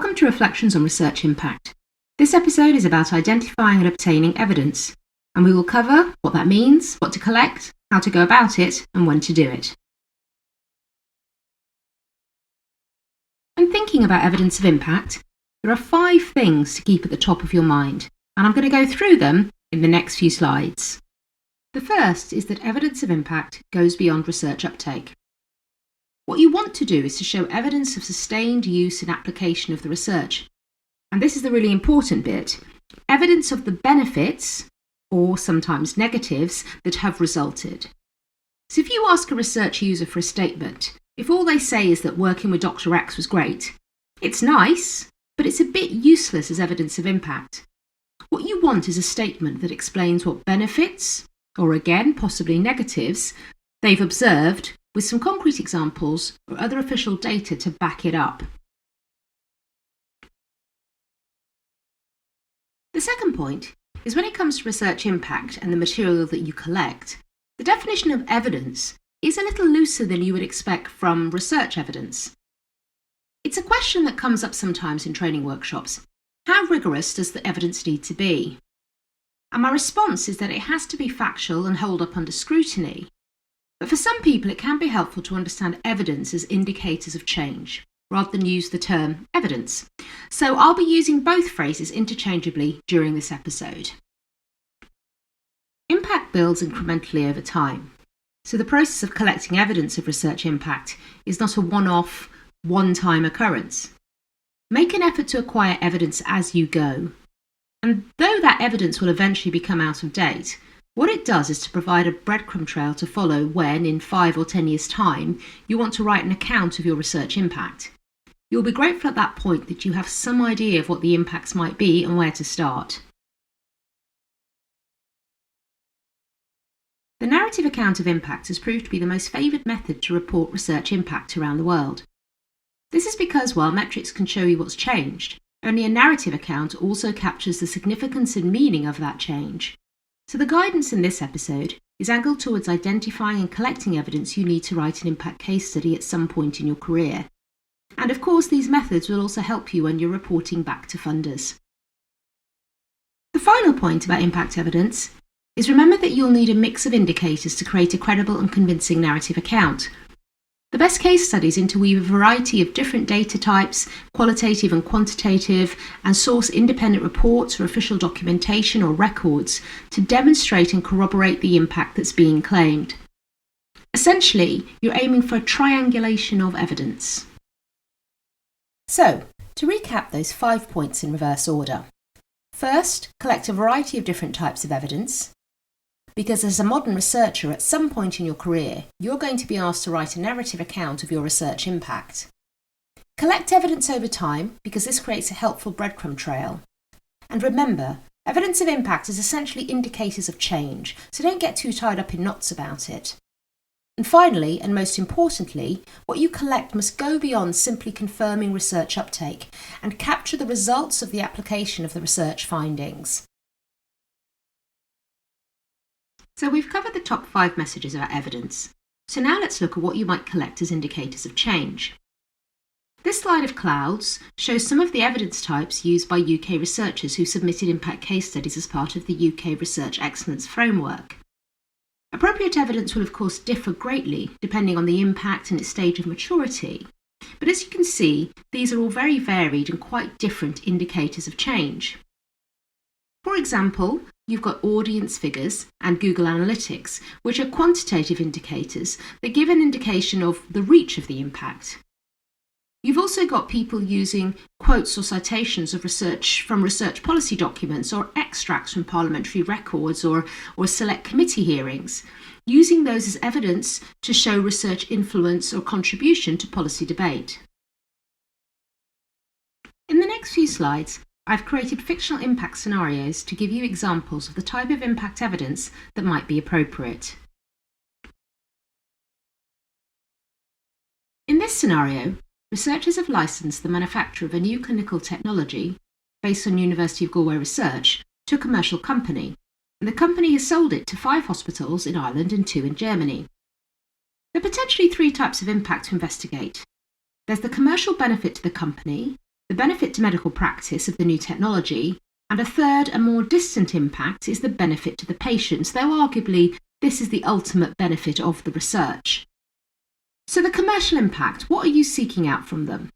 Welcome to Reflections on Research Impact. This episode is about identifying and obtaining evidence, and we will cover what that means, what to collect, how to go about it, and when to do it. When thinking about evidence of impact, there are 5 things to keep at the top of your mind, and I'm going to go through them in the next few slides. The first is that evidence of impact goes beyond research uptake. What you want to do is to show evidence of sustained use and application of the research. And this is the really important bit, evidence of the benefits, or sometimes negatives, that have resulted. So if you ask a research user for a statement, if all they say is that working with Dr. X was great, it's nice, but it's a bit useless as evidence of impact. What you want is a statement that explains what benefits, or again, possibly negatives, they've observed, with some concrete examples or other official data to back it up. The second point is when it comes to research impact and the material that you collect, the definition of evidence is a little looser than you would expect from research evidence. It's a question that comes up sometimes in training workshops. How rigorous does the evidence need to be? And my response is that it has to be factual and hold up under scrutiny. But for some people, it can be helpful to understand evidence as indicators of change, rather than use the term evidence. So I'll be using both phrases interchangeably during this episode. Impact builds incrementally over time. So the process of collecting evidence of research impact is not a one-off, one-time occurrence. Make an effort to acquire evidence as you go. And though that evidence will eventually become out of date, what it does is to provide a breadcrumb trail to follow when, in 5 or 10 years' time, you want to write an account of your research impact. You'll be grateful at that point that you have some idea of what the impacts might be and where to start. The narrative account of impact has proved to be the most favoured method to report research impact around the world. This is because while metrics can show you what's changed, only a narrative account also captures the significance and meaning of that change. So the guidance in this episode is angled towards identifying and collecting evidence you need to write an impact case study at some point in your career. And of course, these methods will also help you when you're reporting back to funders. The final point about impact evidence is remember that you'll need a mix of indicators to create a credible and convincing narrative account. The best case studies interweave a variety of different data types, qualitative and quantitative, and source independent reports or official documentation or records to demonstrate and corroborate the impact that's being claimed. Essentially, you're aiming for a triangulation of evidence. So, to recap those 5 points in reverse order. First, collect a variety of different types of evidence. Because as a modern researcher, at some point in your career, you're going to be asked to write a narrative account of your research impact. Collect evidence over time, because this creates a helpful breadcrumb trail. And remember, evidence of impact is essentially indicators of change, so don't get too tied up in knots about it. And finally, and most importantly, what you collect must go beyond simply confirming research uptake and capture the results of the application of the research findings. So we've covered the top 5 messages about evidence. So now let's look at what you might collect as indicators of change. This slide of clouds shows some of the evidence types used by UK researchers who submitted impact case studies as part of the UK Research Excellence Framework. Appropriate evidence will of course differ greatly depending on the impact and its stage of maturity. But as you can see, these are all very varied and quite different indicators of change. For example, you've got audience figures and Google Analytics, which are quantitative indicators that give an indication of the reach of the impact. You've also got people using quotes or citations of research from research policy documents or extracts from parliamentary records or select committee hearings, using those as evidence to show research influence or contribution to policy debate. In the next few slides, I've created fictional impact scenarios to give you examples of the type of impact evidence that might be appropriate. In this scenario, researchers have licensed the manufacture of a new clinical technology based on University of Galway research to a commercial company, and the company has sold it to 5 hospitals in Ireland and 2 in Germany. There are potentially 3 types of impact to investigate. There's the commercial benefit to the company, the benefit to medical practice of the new technology, and a third and more distant impact is the benefit to the patients, though arguably this is the ultimate benefit of the research. So the commercial impact, what are you seeking out from them?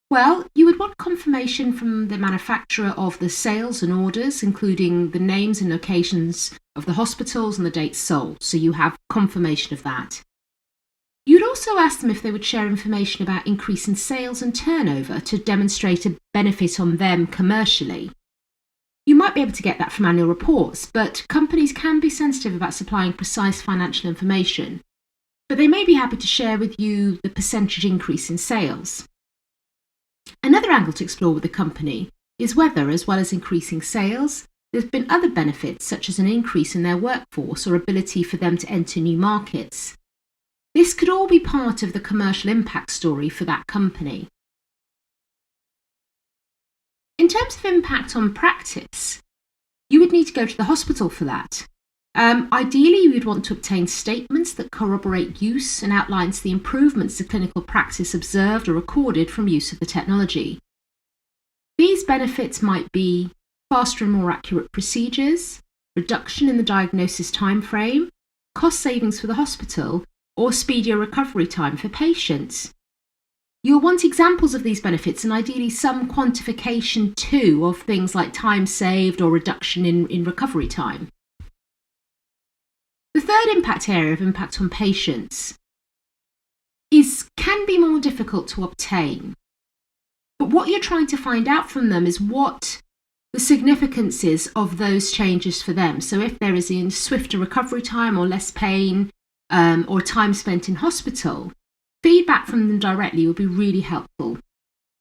Well, you would want confirmation from the manufacturer of the sales and orders, including the names and locations of the hospitals and the dates sold, so you have confirmation of that. You'd also ask them if they would share information about increase in sales and turnover to demonstrate a benefit on them commercially. You might be able to get that from annual reports, but companies can be sensitive about supplying precise financial information. But they may be happy to share with you the percentage increase in sales. Another angle to explore with the company is whether, as well as increasing sales, there have been other benefits such as an increase in their workforce or ability for them to enter new markets. This could all be part of the commercial impact story for that company. In terms of impact on practice, you would need to go to the hospital for that. Ideally, you would want to obtain statements that corroborate use and outlines the improvements to clinical practice observed or recorded from use of the technology. These benefits might be faster and more accurate procedures, reduction in the diagnosis timeframe, cost savings for the hospital, or speedier recovery time for patients. You'll want examples of these benefits and ideally some quantification too of things like time saved or reduction in recovery time. The third impact area of impact on patients can be more difficult to obtain. But what you're trying to find out from them is what the significance is of those changes for them. So if there is a swifter recovery time or less pain or time spent in hospital, feedback from them directly will be really helpful.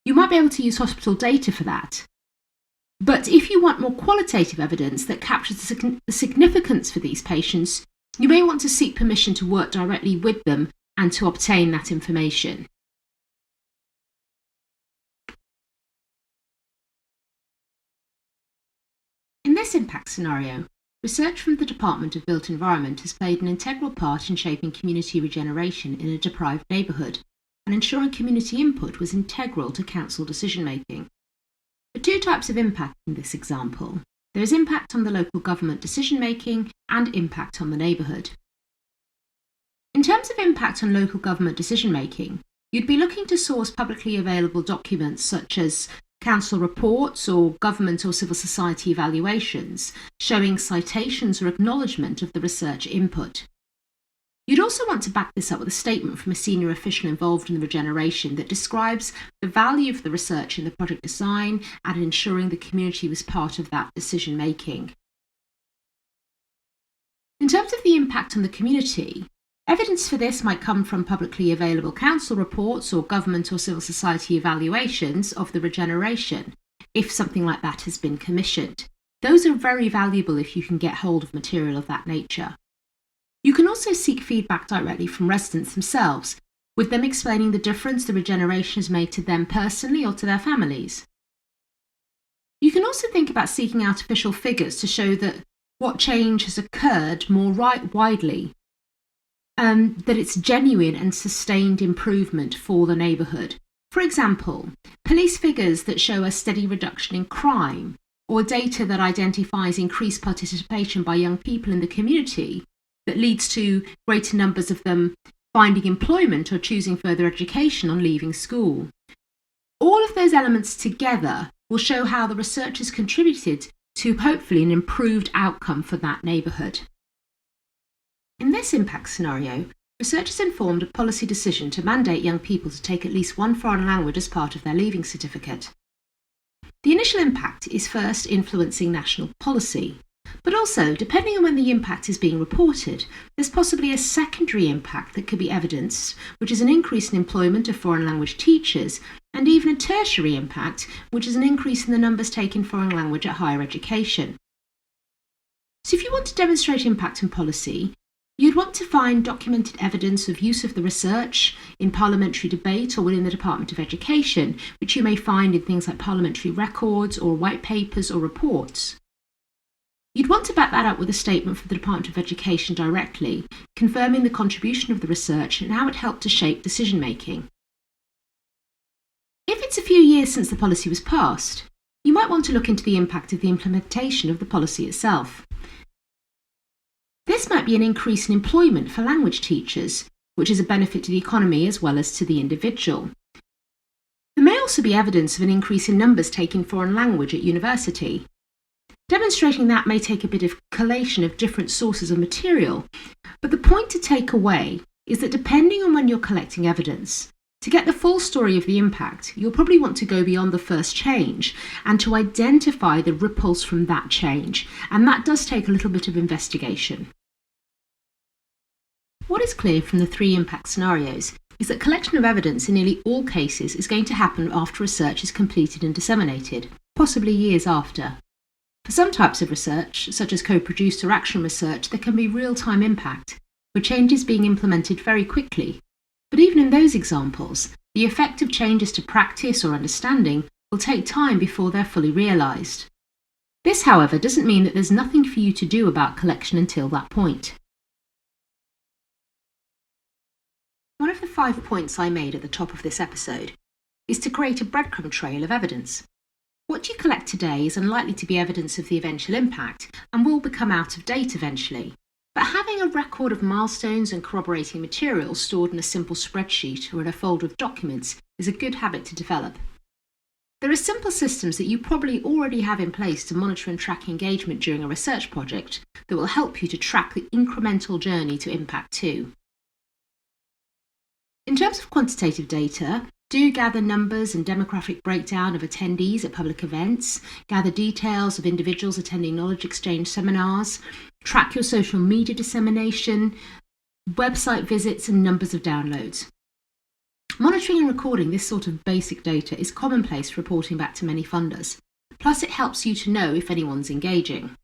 You might be able to use hospital data for that. But if you want more qualitative evidence that captures the significance for these patients, you may want to seek permission to work directly with them and to obtain that information. In this impact scenario, research from the Department of Built Environment has played an integral part in shaping community regeneration in a deprived neighbourhood, and ensuring community input was integral to council decision-making. There are two types of impact in this example. There is impact on the local government decision-making and impact on the neighbourhood. In terms of impact on local government decision-making, you'd be looking to source publicly available documents such as council reports or government or civil society evaluations, showing citations or acknowledgement of the research input. You'd also want to back this up with a statement from a senior official involved in the regeneration that describes the value of the research in the project design and ensuring the community was part of that decision making. In terms of the impact on the community, evidence for this might come from publicly available council reports or government or civil society evaluations of the regeneration, if something like that has been commissioned. Those are very valuable if you can get hold of material of that nature. You can also seek feedback directly from residents themselves, with them explaining the difference the regeneration has made to them personally or to their families. You can also think about seeking out official figures to show that what change has occurred more widely, that it's genuine and sustained improvement for the neighbourhood. For example, police figures that show a steady reduction in crime, or data that identifies increased participation by young people in the community that leads to greater numbers of them finding employment or choosing further education on leaving school. All of those elements together will show how the research has contributed to hopefully an improved outcome for that neighbourhood. In this impact scenario, researchers informed a policy decision to mandate young people to take at least one foreign language as part of their leaving certificate. The initial impact is first influencing national policy, but also, depending on when the impact is being reported, there's possibly a secondary impact that could be evidenced, which is an increase in employment of foreign language teachers, and even a tertiary impact, which is an increase in the numbers taking foreign language at higher education. So if you want to demonstrate impact in policy, you'd want to find documented evidence of use of the research in parliamentary debate or within the Department of Education, which you may find in things like parliamentary records or white papers or reports. You'd want to back that up with a statement from the Department of Education directly, confirming the contribution of the research and how it helped to shape decision-making. If it's a few years since the policy was passed, you might want to look into the impact of the implementation of the policy itself. This might be an increase in employment for language teachers, which is a benefit to the economy as well as to the individual. There may also be evidence of an increase in numbers taking foreign language at university. Demonstrating that may take a bit of collation of different sources of material, but the point to take away is that depending on when you're collecting evidence, to get the full story of the impact, you'll probably want to go beyond the first change and to identify the ripples from that change, and that does take a little bit of investigation. What is clear from the 3 impact scenarios is that collection of evidence in nearly all cases is going to happen after research is completed and disseminated, possibly years after. For some types of research, such as co-produced or action research, there can be real-time impact, with changes being implemented very quickly. But even in those examples, the effect of changes to practice or understanding will take time before they're fully realised. This, however, doesn't mean that there's nothing for you to do about collection until that point. One of the 5 points I made at the top of this episode is to create a breadcrumb trail of evidence. What you collect today is unlikely to be evidence of the eventual impact and will become out of date eventually. But having a record of milestones and corroborating materials stored in a simple spreadsheet or in a folder of documents is a good habit to develop. There are simple systems that you probably already have in place to monitor and track engagement during a research project that will help you to track the incremental journey to impact too. In terms of quantitative data, do gather numbers and demographic breakdown of attendees at public events, gather details of individuals attending knowledge exchange seminars, track your social media dissemination, website visits and numbers of downloads. Monitoring and recording this sort of basic data is commonplace for reporting back to many funders, plus it helps you to know if anyone's engaging.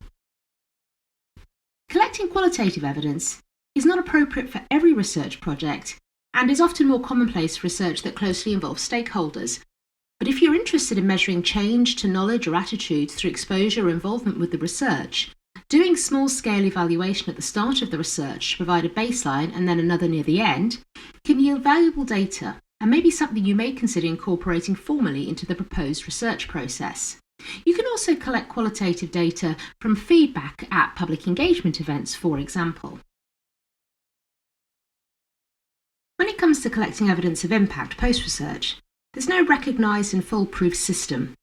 Collecting qualitative evidence is not appropriate for every research project and is often more commonplace for research that closely involves stakeholders. But if you're interested in measuring change to knowledge or attitudes through exposure or involvement with the research, doing small-scale evaluation at the start of the research to provide a baseline and then another near the end can yield valuable data and may be something you may consider incorporating formally into the proposed research process. You can also collect qualitative data from feedback at public engagement events, for example. When it comes to collecting evidence of impact post-research, there's no recognised and foolproof system.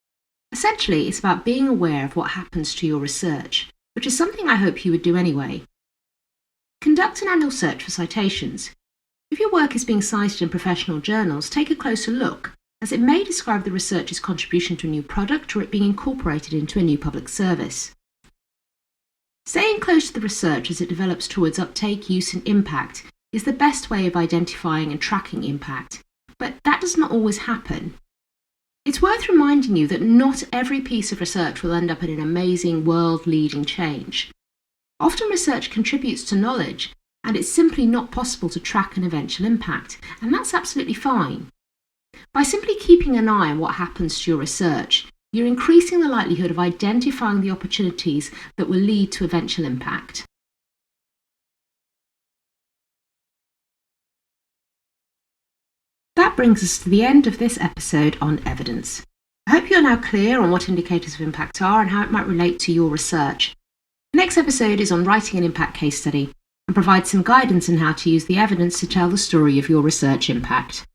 Essentially, it's about being aware of what happens to your research, which is something I hope you would do anyway. Conduct an annual search for citations. If your work is being cited in professional journals, take a closer look, as it may describe the researcher's contribution to a new product or it being incorporated into a new public service. Staying close to the research as it develops towards uptake, use and impact is the best way of identifying and tracking impact, but that does not always happen. It's worth reminding you that not every piece of research will end up in an amazing, world-leading change. Often research contributes to knowledge, and it's simply not possible to track an eventual impact, and that's absolutely fine. By simply keeping an eye on what happens to your research, you're increasing the likelihood of identifying the opportunities that will lead to eventual impact. That brings us to the end of this episode on evidence. I hope you're now clear on what indicators of impact are and how it might relate to your research. The next episode is on writing an impact case study and provides some guidance on how to use the evidence to tell the story of your research impact.